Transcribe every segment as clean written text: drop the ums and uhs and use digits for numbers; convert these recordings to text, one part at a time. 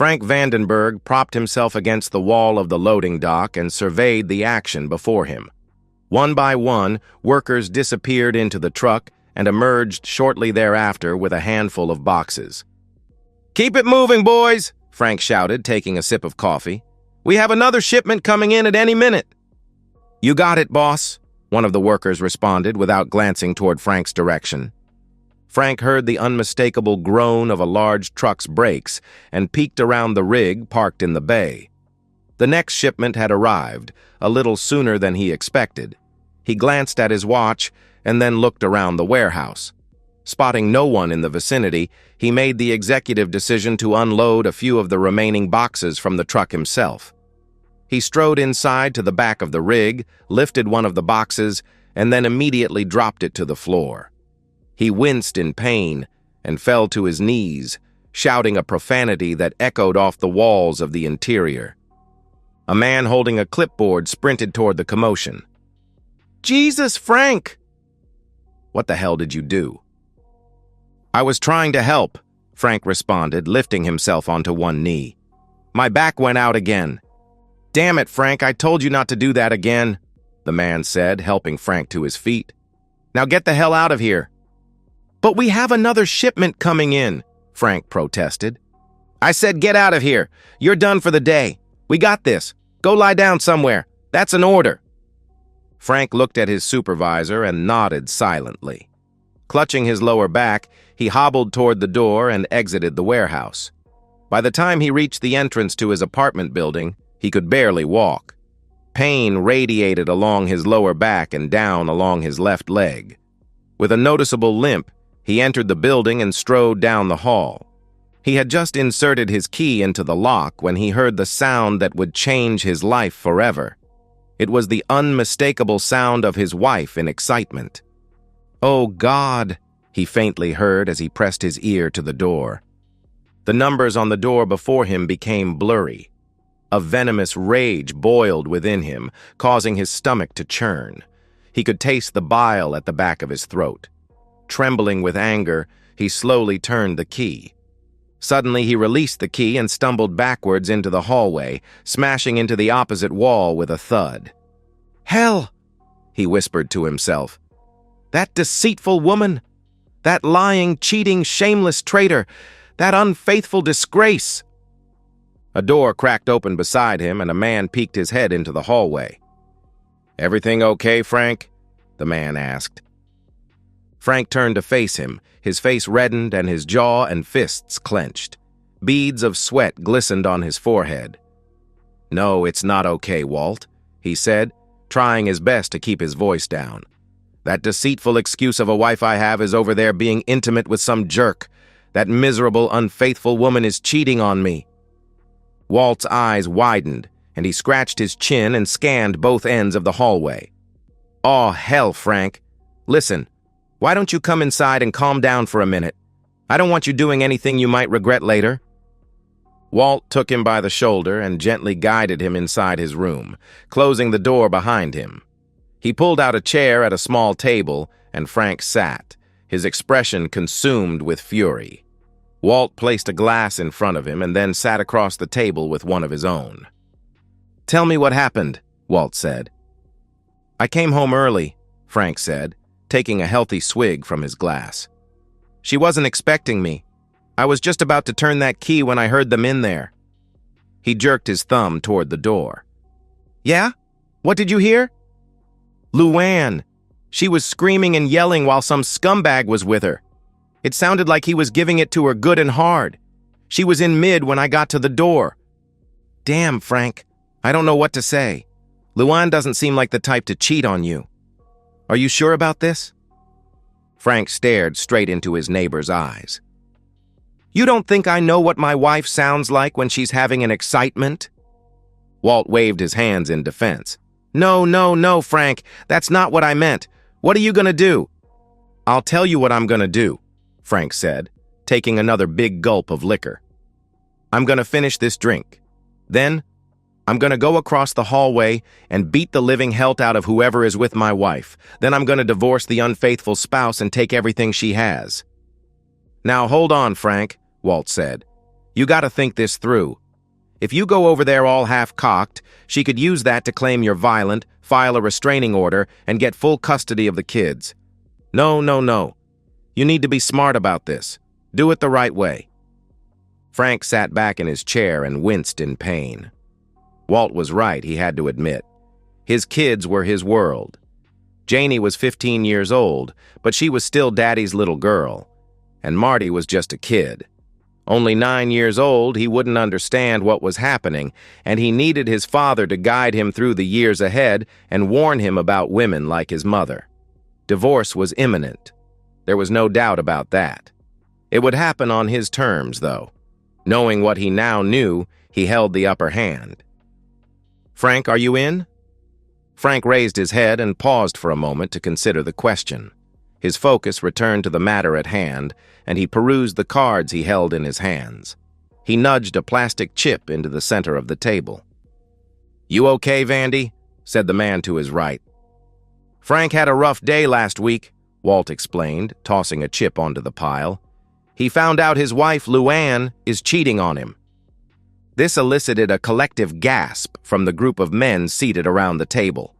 Frank Vandenberg propped himself against the wall of the loading dock and surveyed the action before him. One by one, workers disappeared into the truck and emerged shortly thereafter with a handful of boxes. "Keep it moving, boys!" Frank shouted, taking a sip of coffee. "We have another shipment coming in at any minute." "You got it, boss," one of the workers responded without glancing toward Frank's direction. Frank heard the unmistakable groan of a large truck's brakes and peeked around the rig parked in the bay. The next shipment had arrived, a little sooner than he expected. He glanced at his watch and then looked around the warehouse. Spotting no one in the vicinity, he made the executive decision to unload a few of the remaining boxes from the truck himself. He strode inside to the back of the rig, lifted one of the boxes, and then immediately dropped it to the floor. He winced in pain and fell to his knees, shouting a profanity that echoed off the walls of the interior. A man holding a clipboard sprinted toward the commotion. "Jesus, Frank!" "What the hell did you do?" "I was trying to help," Frank responded, lifting himself onto one knee. "My back went out again." "Damn it, Frank, I told you not to do that again," the man said, helping Frank to his feet. "Now get the hell out of here." "But we have another shipment coming in," Frank protested. "I said get out of here. You're done for the day. We got this. Go lie down somewhere. That's an order." Frank looked at his supervisor and nodded silently. Clutching his lower back, he hobbled toward the door and exited the warehouse. By the time he reached the entrance to his apartment building, he could barely walk. Pain radiated along his lower back and down along his left leg. With a noticeable limp, he entered the building and strode down the hall. He had just inserted his key into the lock when he heard the sound that would change his life forever. It was the unmistakable sound of his wife in excitement. "Oh, God," he faintly heard as he pressed his ear to the door. The numbers on the door before him became blurry. A venomous rage boiled within him, causing his stomach to churn. He could taste the bile at the back of his throat. Trembling with anger, he slowly turned the key. Suddenly, he released the key and stumbled backwards into the hallway, smashing into the opposite wall with a thud. "Hell!" he whispered to himself. "That deceitful woman! That lying, cheating, shameless traitor! That unfaithful disgrace!" A door cracked open beside him, and a man peeked his head into the hallway. "Everything okay, Frank?" the man asked. Frank turned to face him, his face reddened and his jaw and fists clenched. Beads of sweat glistened on his forehead. "No, it's not okay, Walt," he said, trying his best to keep his voice down. "That deceitful excuse of a wife I have is over there being intimate with some jerk. That miserable, unfaithful woman is cheating on me." Walt's eyes widened, and he scratched his chin and scanned both ends of the hallway. "Aw, hell, Frank. Listen, why don't you come inside and calm down for a minute? I don't want you doing anything you might regret later." Walt took him by the shoulder and gently guided him inside his room, closing the door behind him. He pulled out a chair at a small table, and Frank sat, his expression consumed with fury. Walt placed a glass in front of him and then sat across the table with one of his own. "Tell me what happened," Walt said. "I came home early," Frank said, taking a healthy swig from his glass. "She wasn't expecting me. I was just about to turn that key when I heard them in there." He jerked his thumb toward the door. "Yeah? What did you hear?" "Luann. She was screaming and yelling while some scumbag was with her. It sounded like he was giving it to her good and hard. She was in mid when I got to the door." "Damn, Frank. I don't know what to say. Luann doesn't seem like the type to cheat on you. Are you sure about this?" Frank stared straight into his neighbor's eyes. "You don't think I know what my wife sounds like when she's having an excitement?" Walt waved his hands in defense. No, Frank. That's not what I meant. What are you gonna do?" "I'll tell you what I'm gonna do," Frank said, taking another big gulp of liquor. "I'm gonna finish this drink. Then, I'm gonna go across the hallway and beat the living hell out of whoever is with my wife. Then I'm gonna divorce the unfaithful spouse and take everything she has." "Now hold on, Frank," Walt said. You gotta think this through. If you go over there all half-cocked, she could use that to claim you're violent, file a restraining order, and get full custody of the kids. No, no, no. You need to be smart about this. Do it the right way. Frank sat back in his chair and winced in pain. Walt was right, he had to admit. His kids were his world. Janie was 15 years old, but she was still Daddy's little girl. And Marty was just a kid. Only 9 years old, he wouldn't understand what was happening, and he needed his father to guide him through the years ahead and warn him about women like his mother. Divorce was imminent. There was no doubt about that. It would happen on his terms, though. Knowing what he now knew, he held the upper hand. "Frank, are you in?" Frank raised his head and paused for a moment to consider the question. His focus returned to the matter at hand, and he perused the cards he held in his hands. He nudged a plastic chip into the center of the table. "You okay, Vandy?" said the man to his right. "Frank had a rough day last week," Walt explained, tossing a chip onto the pile. "He found out his wife, Luann, is cheating on him." This elicited a collective gasp from the group of men seated around the table.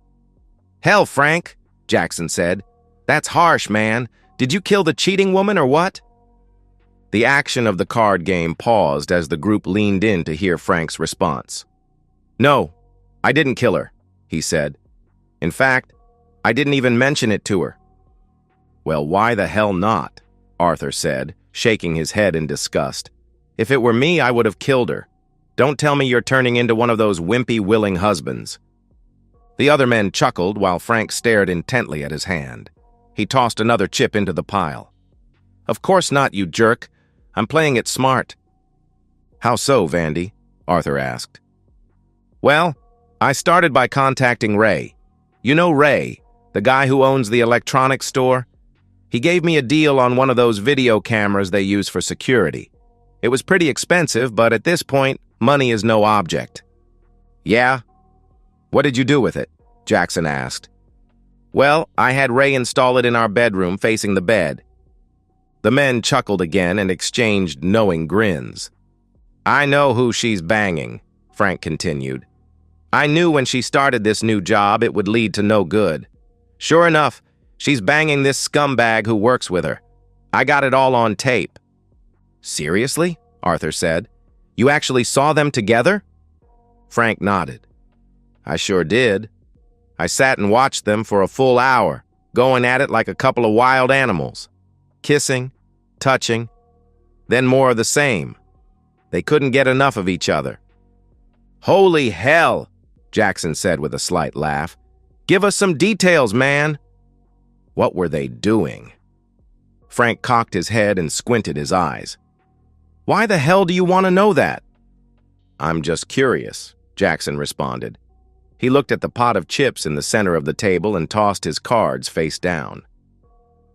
"Hell, Frank," Jackson said. "That's harsh, man. Did you kill the cheating woman or what?" The action of the card game paused as the group leaned in to hear Frank's response. "No, I didn't kill her," he said. "In fact, I didn't even mention it to her." "Well, why the hell not?" Arthur said, shaking his head in disgust. "If it were me, I would have killed her. Don't tell me you're turning into one of those wimpy, willing husbands." The other men chuckled while Frank stared intently at his hand. He tossed another chip into the pile. "Of course not, you jerk. I'm playing it smart." "How so, Vandy?" Arthur asked. "Well, I started by contacting Ray. You know Ray, the guy who owns the electronics store? He gave me a deal on one of those video cameras they use for security. It was pretty expensive, but at this point, money is no object." "Yeah? What did you do with it?" Jackson asked. "Well, I had Ray install it in our bedroom facing the bed." The men chuckled again and exchanged knowing grins. "I know who she's banging," Frank continued. "I knew when she started this new job it would lead to no good. Sure enough, she's banging this scumbag who works with her. I got it all on tape." "Seriously?" Arthur said. "You actually saw them together?" Frank nodded. "I sure did. I sat and watched them for a full hour, going at it like a couple of wild animals. Kissing, touching, then more of the same. They couldn't get enough of each other." "Holy hell," Jackson said with a slight laugh. "Give us some details, man." "What were they doing?" Frank cocked his head and squinted his eyes. "Why the hell do you want to know that?" "I'm just curious," Jackson responded. He looked at the pot of chips in the center of the table and tossed his cards face down.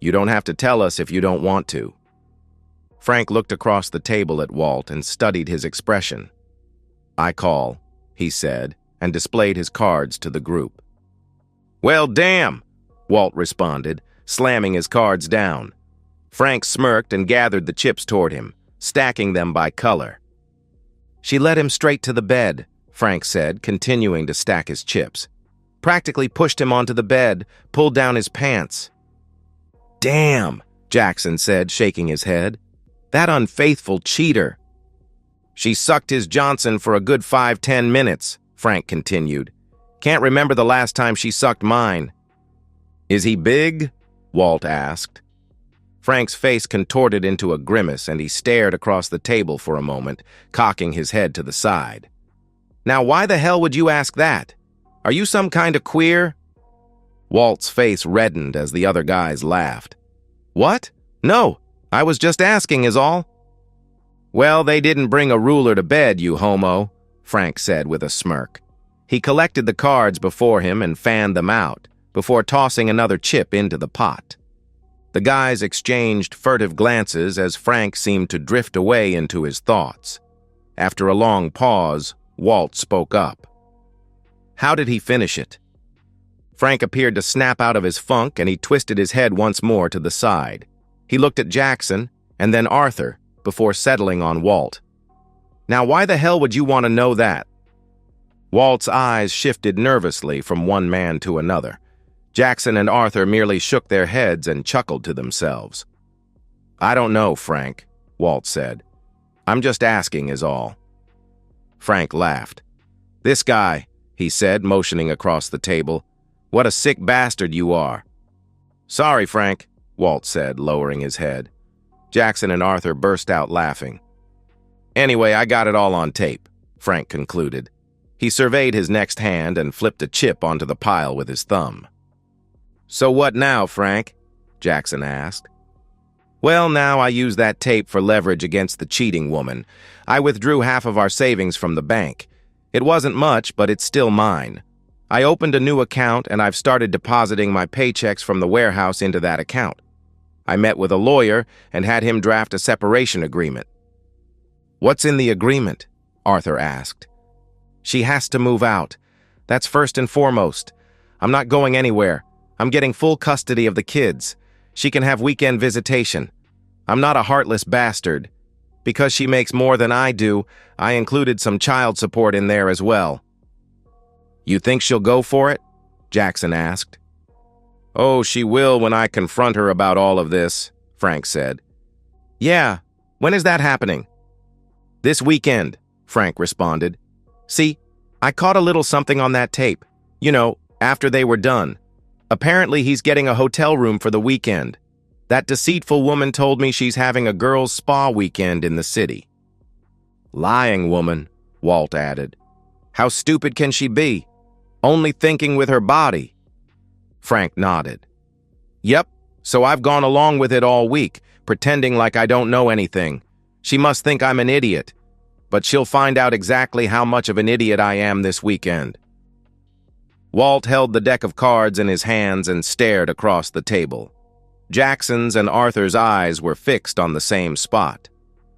"You don't have to tell us if you don't want to." Frank looked across the table at Walt and studied his expression. "I call," he said, and displayed his cards to the group. "Well, damn," Walt responded, slamming his cards down. Frank smirked and gathered the chips toward him, stacking them by color. "She led him straight to the bed," Frank said, continuing to stack his chips. "Practically pushed him onto the bed, pulled down his pants." "Damn," Jackson said, shaking his head. "That unfaithful cheater." "She sucked his Johnson for a good 5-10 minutes, Frank continued. "Can't remember the last time she sucked mine." "Is he big?" Walt asked. Frank's face contorted into a grimace, and he stared across the table for a moment, cocking his head to the side. "Now, why the hell would you ask that? Are you some kind of queer?" Walt's face reddened as the other guys laughed. "What? No, I was just asking is all." "Well, they didn't bring a ruler to bed, you homo," Frank said with a smirk. He collected the cards before him and fanned them out, before tossing another chip into the pot. The guys exchanged furtive glances as Frank seemed to drift away into his thoughts. After a long pause, Walt spoke up. "How did he finish it?" Frank appeared to snap out of his funk, and he twisted his head once more to the side. He looked at Jackson, and then Arthur, before settling on Walt. Now, why the hell would you want to know that? Walt's eyes shifted nervously from one man to another. Jackson and Arthur merely shook their heads and chuckled to themselves. I don't know, Frank, Walt said. I'm just asking is all. Frank laughed. This guy, he said, motioning across the table. What a sick bastard you are. Sorry, Frank, Walt said, lowering his head. Jackson and Arthur burst out laughing. Anyway, I got it all on tape, Frank concluded. He surveyed his next hand and flipped a chip onto the pile with his thumb. So what now, Frank? Jackson asked. Well, now I use that tape for leverage against the cheating woman. I withdrew half of our savings from the bank. It wasn't much, but it's still mine. I opened a new account and I've started depositing my paychecks from the warehouse into that account. I met with a lawyer and had him draft a separation agreement. What's in the agreement? Arthur asked. She has to move out. That's first and foremost. I'm not going anywhere. I'm getting full custody of the kids. She can have weekend visitation. I'm not a heartless bastard. Because she makes more than I do, I included some child support in there as well. You think she'll go for it? Jackson asked. Oh, she will when I confront her about all of this, Frank said. Yeah, when is that happening? This weekend, Frank responded. See, I caught a little something on that tape. You know, after they were done. Apparently he's getting a hotel room for the weekend. That deceitful woman told me she's having a girls' spa weekend in the city. Lying woman, Walt added. How stupid can she be? Only thinking with her body. Frank nodded. Yep, so I've gone along with it all week, pretending like I don't know anything. She must think I'm an idiot. But she'll find out exactly how much of an idiot I am this weekend. Walt held the deck of cards in his hands and stared across the table. Jackson's and Arthur's eyes were fixed on the same spot.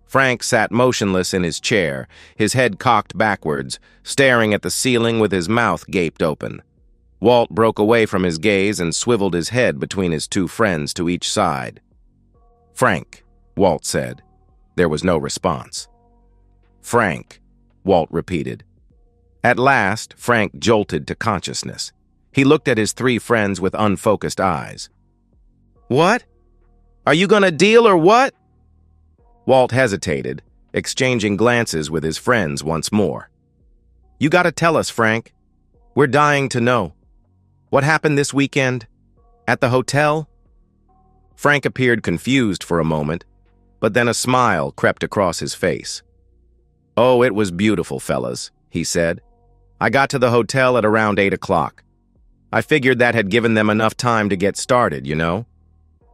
Frank sat motionless in his chair, his head cocked backwards, staring at the ceiling with his mouth gaped open. Walt broke away from his gaze and swiveled his head between his two friends to each side. Frank, Walt said. There was no response. Frank, Walt repeated. At last, Frank jolted to consciousness. He looked at his three friends with unfocused eyes. What? Are you gonna deal or what? Walt hesitated, exchanging glances with his friends once more. You gotta tell us, Frank. We're dying to know. What happened this weekend? At the hotel? Frank appeared confused for a moment, but then a smile crept across his face. Oh, it was beautiful, fellas, he said. I got to the hotel at around 8 o'clock. I figured that had given them enough time to get started, you know?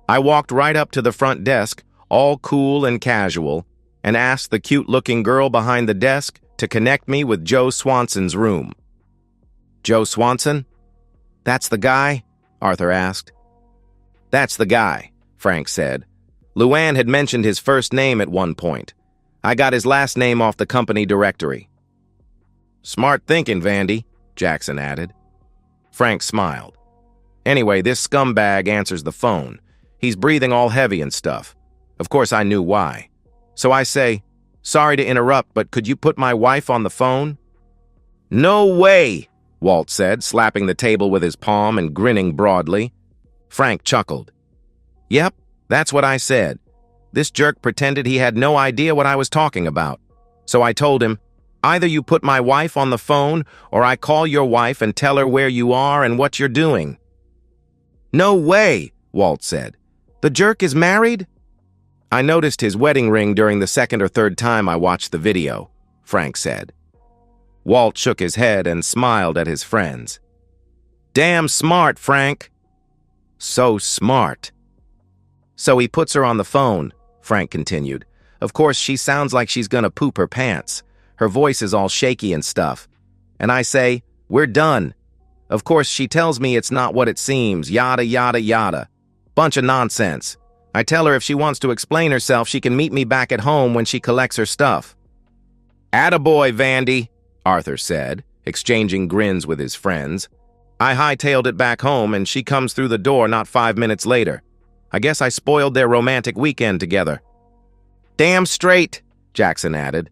I walked right up to the front desk, all cool and casual, and asked the cute-looking girl behind the desk to connect me with Joe Swanson's room. Joe Swanson? That's the guy? Arthur asked. That's the guy, Frank said. Luann had mentioned his first name at one point. I got his last name off the company directory. Smart thinking, Vandy, Jackson added. Frank smiled. Anyway, this scumbag answers the phone. He's breathing all heavy and stuff. Of course, I knew why. So I say, sorry to interrupt, but could you put my wife on the phone? No way, Walt said, slapping the table with his palm and grinning broadly. Frank chuckled. Yep, that's what I said. This jerk pretended he had no idea what I was talking about. So I told him, either you put my wife on the phone or I call your wife and tell her where you are and what you're doing. No way, Walt said. The jerk is married? I noticed his wedding ring during the second or third time I watched the video, Frank said. Walt shook his head and smiled at his friends. Damn smart, Frank. So smart. So he puts her on the phone, Frank continued. Of course, she sounds like she's gonna poop her pants. Her voice is all shaky and stuff. And I say, we're done. Of course, she tells me it's not what it seems, yada, yada, yada. Bunch of nonsense. I tell her if she wants to explain herself, she can meet me back at home when she collects her stuff. Attaboy, Vandy, Arthur said, exchanging grins with his friends. I hightailed it back home and she comes through the door not 5 minutes later. I guess I spoiled their romantic weekend together. Damn straight, Jackson added.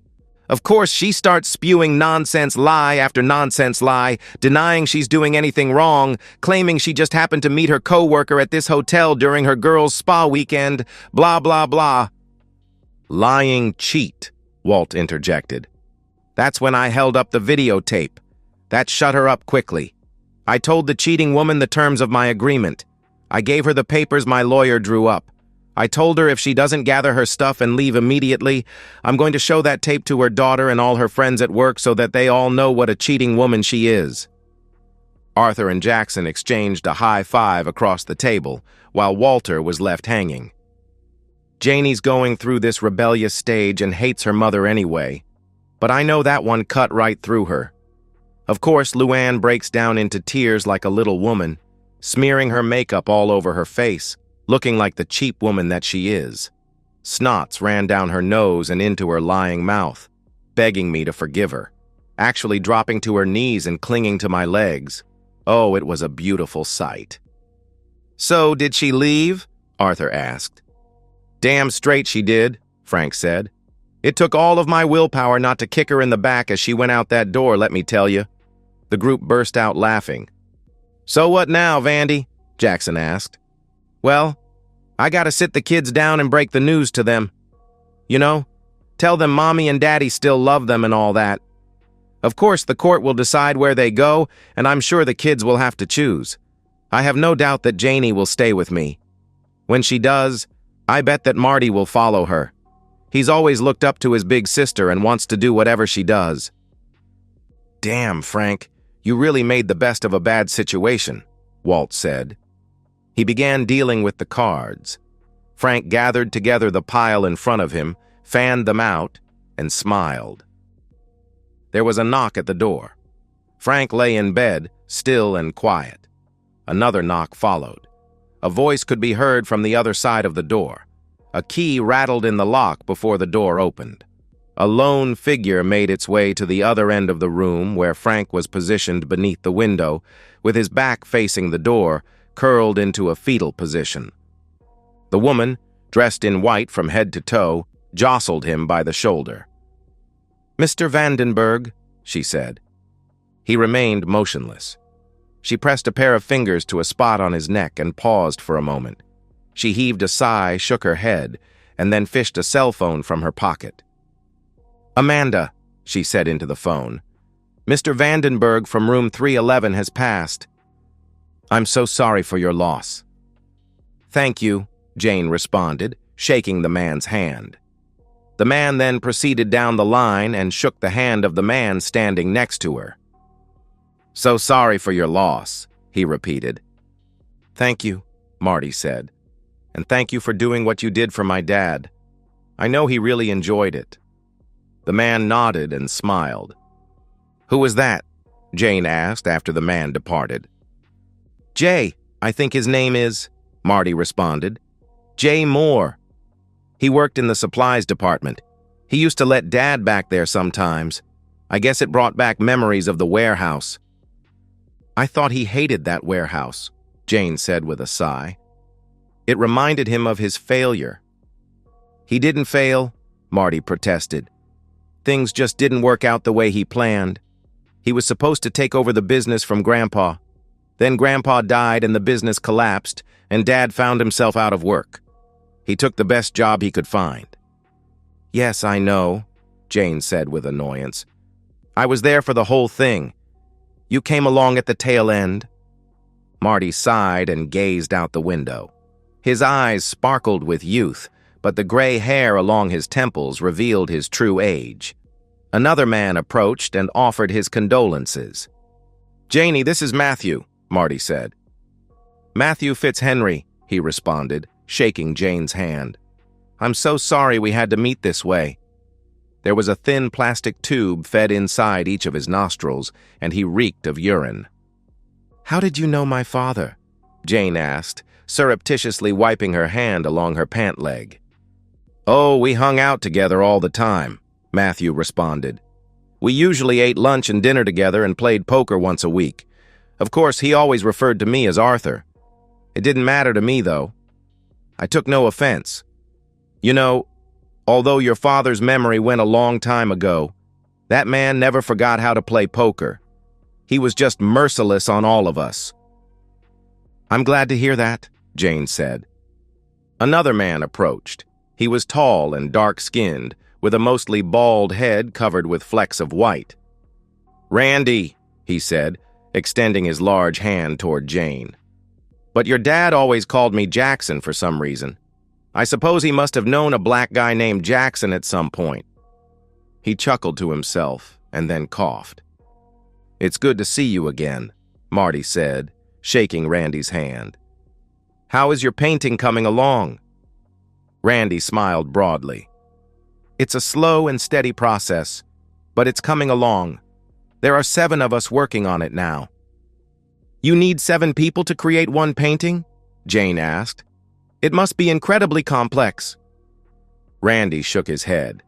Of course, she starts spewing nonsense lie after nonsense lie, denying she's doing anything wrong, claiming she just happened to meet her coworker at this hotel during her girls' spa weekend, blah, blah, blah. Lying cheat, Walt interjected. That's when I held up the videotape. That shut her up quickly. I told the cheating woman the terms of my agreement. I gave her the papers my lawyer drew up. I told her if she doesn't gather her stuff and leave immediately, I'm going to show that tape to her daughter and all her friends at work so that they all know what a cheating woman she is. Arthur and Jackson exchanged a high five across the table, while Walter was left hanging. Janie's going through this rebellious stage and hates her mother anyway, but I know that one cut right through her. Of course, Luann breaks down into tears like a little woman, smearing her makeup all over her face, looking like the cheap woman that she is. Snots ran down her nose and into her lying mouth, begging me to forgive her, actually dropping to her knees and clinging to my legs. Oh, it was a beautiful sight. "So, did she leave?" Arthur asked. "Damn straight she did," Frank said. "It took all of my willpower not to kick her in the back as she went out that door, let me tell you." The group burst out laughing. "So what now, Vandy?" Jackson asked. "Well, I gotta sit the kids down and break the news to them. You know, tell them Mommy and Daddy still love them and all that. Of course, the court will decide where they go, and I'm sure the kids will have to choose. I have no doubt that Janie will stay with me. When she does, I bet that Marty will follow her. He's always looked up to his big sister and wants to do whatever she does." "Damn, Frank, you really made the best of a bad situation," Walt said. He began dealing with the cards. Frank gathered together the pile in front of him, fanned them out, and smiled. There was a knock at the door. Frank lay in bed, still and quiet. Another knock followed. A voice could be heard from the other side of the door. A key rattled in the lock before the door opened. A lone figure made its way to the other end of the room where Frank was positioned beneath the window, with his back facing the door, curled into a fetal position. The woman, dressed in white from head to toe, jostled him by the shoulder. "Mr. Vandenberg," she said. He remained motionless. She pressed a pair of fingers to a spot on his neck and paused for a moment. She heaved a sigh, shook her head, and then fished a cell phone from her pocket. "Amanda," she said into the phone. "Mr. Vandenberg from room 311 has passed. I'm so sorry for your loss." "Thank you," Jane responded, shaking the man's hand. The man then proceeded down the line and shook the hand of the man standing next to her. "So sorry for your loss," he repeated. "Thank you," Marty said. "And thank you for doing what you did for my dad. I know he really enjoyed it." The man nodded and smiled. "Who was that?" Jane asked after the man departed. "Jay, I think his name is," Marty responded. "Jay Moore. He worked in the supplies department. He used to let Dad back there sometimes. I guess it brought back memories of the warehouse." "I thought he hated that warehouse," Jane said with a sigh. "It reminded him of his failure." "He didn't fail," Marty protested. "Things just didn't work out the way he planned. He was supposed to take over the business from Grandpa. Then Grandpa died and the business collapsed, and Dad found himself out of work. He took the best job he could find." "Yes, I know," Jane said with annoyance. "I was there for the whole thing. You came along at the tail end." Marty sighed and gazed out the window. His eyes sparkled with youth, but the gray hair along his temples revealed his true age. Another man approached and offered his condolences. "Janie, this is Matthew," Marty said. "Matthew Fitzhenry," he responded, shaking Jane's hand. "I'm so sorry we had to meet this way." There was a thin plastic tube fed inside each of his nostrils, and he reeked of urine. "How did you know my father?" Jane asked, surreptitiously wiping her hand along her pant leg. "Oh, we hung out together all the time," Matthew responded. "We usually ate lunch and dinner together and played poker once a week. Of course, he always referred to me as Arthur. It didn't matter to me, though. I took no offense. You know, Although your father's memory went a long time ago, that man never forgot how to play poker. He was just merciless on all of us." "I'm glad to hear that," Jane said. Another man approached. He was tall and dark-skinned, with a mostly bald head covered with flecks of white. "Randy," he said, extending his large hand toward Jane. "But your dad always called me Jackson for some reason. I suppose he must have known a black guy named Jackson at some point." He chuckled to himself and then coughed. "It's good to see you again," Marty said, shaking Randy's hand. "How is your painting coming along?" Randy smiled broadly. "It's a slow and steady process, but it's coming along. There are 7 of us working on it now." "You need 7 people to create one painting?" Jane asked. "It must be incredibly complex." Randy shook his head.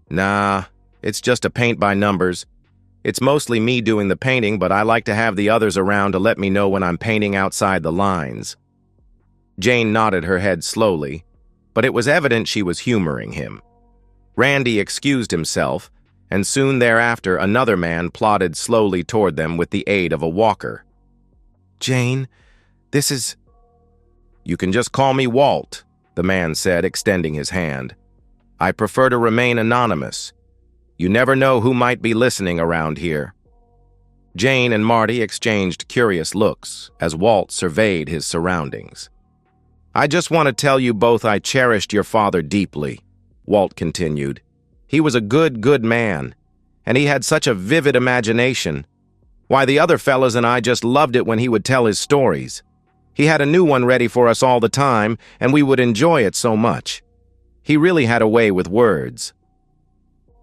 "Nah, it's just a paint by numbers. It's mostly me doing the painting, but I like to have the others around to let me know when I'm painting outside the lines." Jane nodded her head slowly, but it was evident she was humoring him. Randy excused himself, and soon thereafter another man plodded slowly toward them with the aid of a walker. "Jane, this is—" "You can just call me Walt," the man said, extending his hand. "I prefer to remain anonymous. You never know who might be listening around here." Jane and Marty exchanged curious looks as Walt surveyed his surroundings. "I just want to tell you both I cherished your father deeply," Walt continued. "He was a good man, and he had such a vivid imagination. Why, the other fellas and I just loved it when he would tell his stories. He had a new one ready for us all the time, and we would enjoy it so much. He really had a way with words."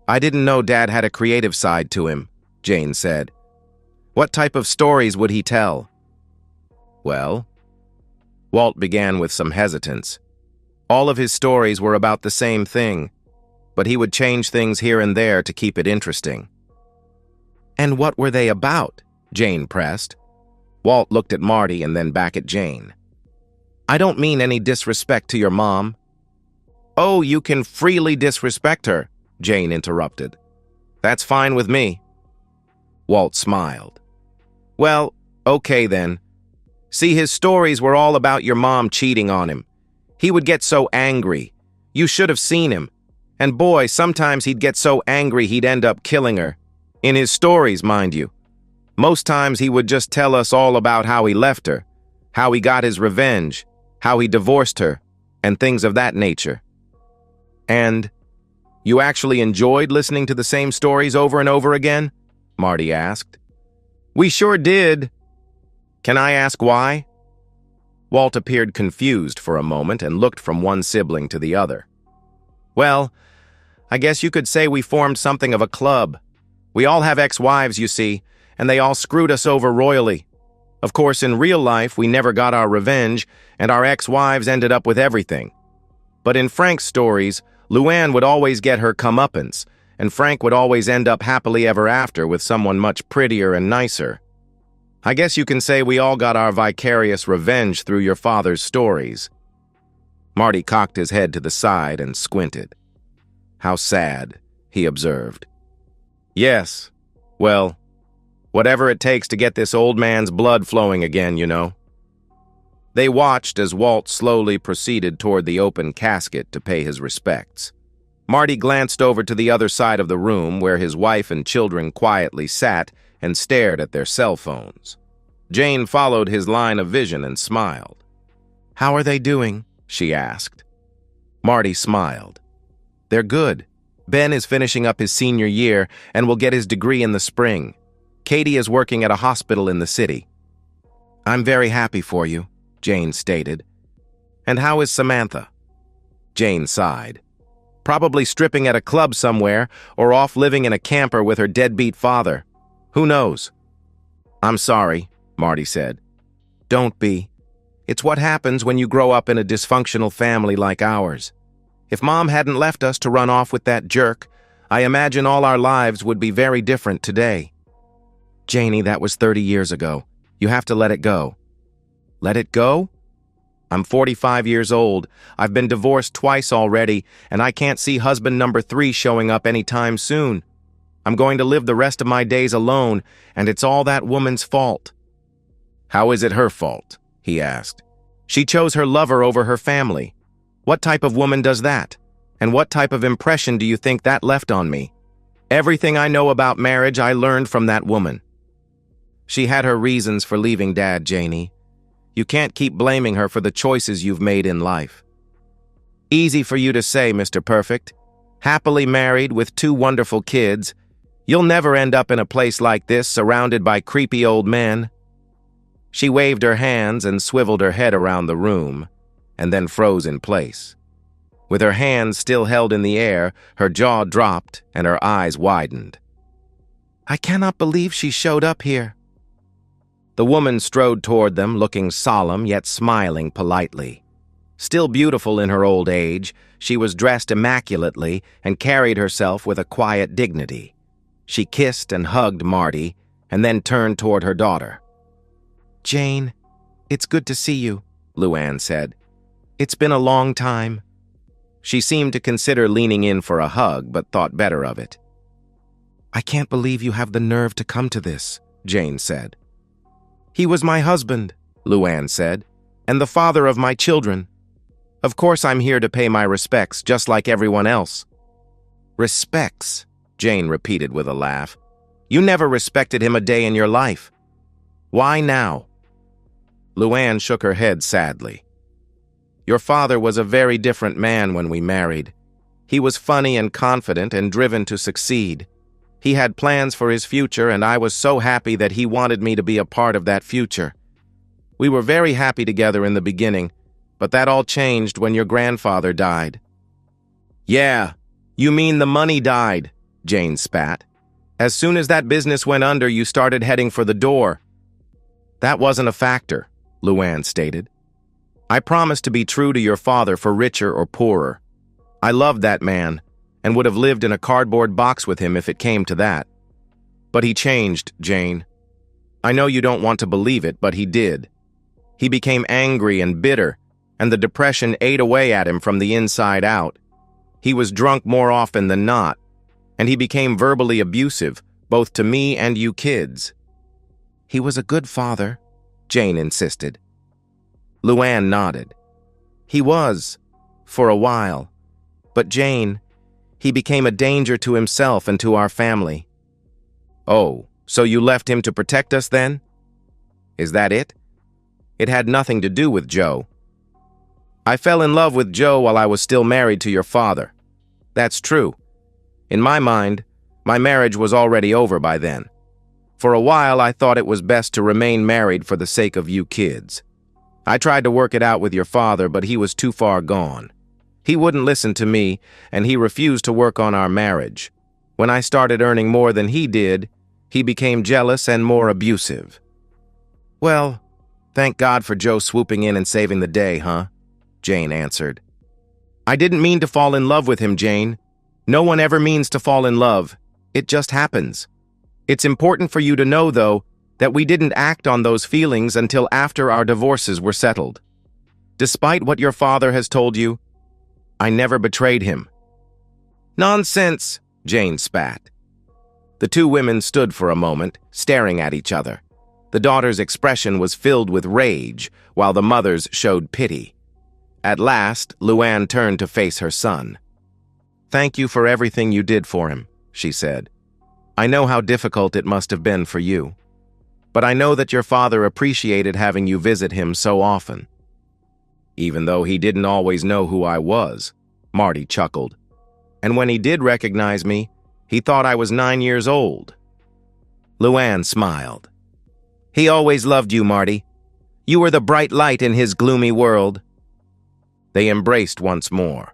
"I didn't know Dad had a creative side to him," Jane said. "What type of stories would he tell?" "Well," Walt began with some hesitance. "All of his stories were about the same thing, but he would change things here and there to keep it interesting." "And what were they about?" Jane pressed. Walt looked at Marty and then back at Jane. "I don't mean any disrespect to your mom." "Oh, you can freely disrespect her," Jane interrupted. "That's fine with me." Walt smiled. "Well, okay then. See, his stories were all about your mom cheating on him. He would get so angry. You should have seen him. And boy, sometimes he'd get so angry he'd end up killing her. In his stories, mind you. Most times he would just tell us all about how he left her, how he got his revenge, how he divorced her, and things of that nature." "And you actually enjoyed listening to the same stories over and over again?" Marty asked. "We sure did." "Can I ask why?" Walt appeared confused for a moment and looked from one sibling to the other. "Well, I guess you could say we formed something of a club. We all have ex-wives, you see, and they all screwed us over royally. Of course, in real life, we never got our revenge, and our ex-wives ended up with everything. But in Frank's stories, Luann would always get her comeuppance, and Frank would always end up happily ever after with someone much prettier and nicer. I guess you can say we all got our vicarious revenge through your father's stories." Marty cocked his head to the side and squinted. "How sad," he observed. "Yes, well, whatever it takes to get this old man's blood flowing again, you know." They watched as Walt slowly proceeded toward the open casket to pay his respects. Marty glanced over to the other side of the room where his wife and children quietly sat and stared at their cell phones. Jane followed his line of vision and smiled. "How are they doing?" she asked. Marty smiled. "They're good. Ben is finishing up his senior year and will get his degree in the spring. Katie is working at a hospital in the city." "I'm very happy for you," Jane stated. "And how is Samantha?" Jane sighed. "Probably stripping at a club somewhere or off living in a camper with her deadbeat father. Who knows?" "I'm sorry," Marty said. "Don't be. It's what happens when you grow up in a dysfunctional family like ours. If Mom hadn't left us to run off with that jerk, I imagine all our lives would be very different today." "Janie, that was 30 years ago. You have to let it go." "Let it go?" I'm 45 years old. I've been divorced twice already, and I can't see husband number 3 showing up anytime soon. I'm going to live the rest of my days alone, and it's all that woman's fault." "How is it her fault?" he asked. "She chose her lover over her family. What type of woman does that? And what type of impression do you think that left on me? Everything I know about marriage I learned from that woman." "She had her reasons for leaving Dad, Janie. You can't keep blaming her for the choices you've made in life." "Easy for you to say, Mr. Perfect. Happily married with 2 wonderful kids. You'll never end up in a place like this surrounded by creepy old men." She waved her hands and swiveled her head around the room, and then froze in place. With her hands still held in the air, her jaw dropped and her eyes widened. "I cannot believe she showed up here." The woman strode toward them, looking solemn yet smiling politely. Still beautiful in her old age, she was dressed immaculately and carried herself with a quiet dignity. She kissed and hugged Marty, and then turned toward her daughter. "Jane, it's good to see you," Luann said. "It's been a long time." She seemed to consider leaning in for a hug, but thought better of it. "I can't believe you have the nerve to come to this," Jane said. "He was my husband," Luann said, "and the father of my children. Of course I'm here to pay my respects, just like everyone else." "Respects," Jane repeated with a laugh. "You never respected him a day in your life. Why now?" Luann shook her head sadly. "Your father was a very different man when we married. He was funny and confident and driven to succeed. He had plans for his future, and I was so happy that he wanted me to be a part of that future. We were very happy together in the beginning, but that all changed when your grandfather died." "Yeah, you mean the money died," Jane spat. "As soon as that business went under, you started heading for the door." "That wasn't a factor," Luann stated. "I promised to be true to your father for richer or poorer. I loved that man, and would have lived in a cardboard box with him if it came to that. But he changed, Jane. I know you don't want to believe it, but he did. He became angry and bitter, and the depression ate away at him from the inside out. He was drunk more often than not, and he became verbally abusive, both to me and you kids." "He was a good father," Jane insisted. Luann nodded. "He was, for a while. But Jane, he became a danger to himself and to our family." "Oh, so you left him to protect us then? Is that it? It had nothing to do with Joe." "I fell in love with Joe while I was still married to your father. That's true. In my mind, my marriage was already over by then. For a while, I thought it was best to remain married for the sake of you kids. I tried to work it out with your father, but he was too far gone. He wouldn't listen to me, and he refused to work on our marriage. When I started earning more than he did, he became jealous and more abusive." "Well, thank God for Joe swooping in and saving the day, huh?" Jane answered. "I didn't mean to fall in love with him, Jane. No one ever means to fall in love. It just happens. It's important for you to know, though, that we didn't act on those feelings until after our divorces were settled. Despite what your father has told you, I never betrayed him." "Nonsense," Jane spat. The 2 women stood for a moment, staring at each other. The daughter's expression was filled with rage, while the mother's showed pity. At last, Luann turned to face her son. "Thank you for everything you did for him," she said. "I know how difficult it must have been for you. But I know that your father appreciated having you visit him so often." "Even though he didn't always know who I was," Marty chuckled. "And when he did recognize me, he thought I was 9 years old." Luann smiled. "He always loved you, Marty. You were the bright light in his gloomy world." They embraced once more,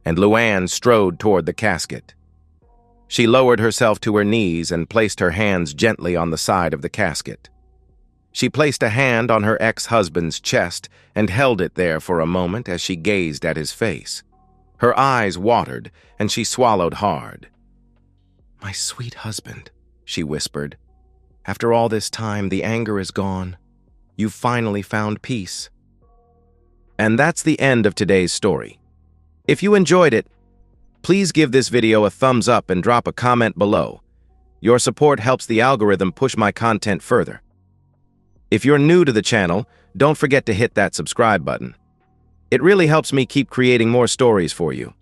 and Luann strode toward the casket. She lowered herself to her knees and placed her hands gently on the side of the casket. She placed a hand on her ex-husband's chest and held it there for a moment as she gazed at his face. Her eyes watered, and she swallowed hard. "My sweet husband," she whispered. "After all this time, the anger is gone. You've finally found peace." And that's the end of today's story. If you enjoyed it, please give this video a thumbs up and drop a comment below. Your support helps the algorithm push my content further. If you're new to the channel, don't forget to hit that subscribe button. It really helps me keep creating more stories for you.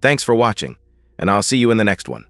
Thanks for watching, and I'll see you in the next one.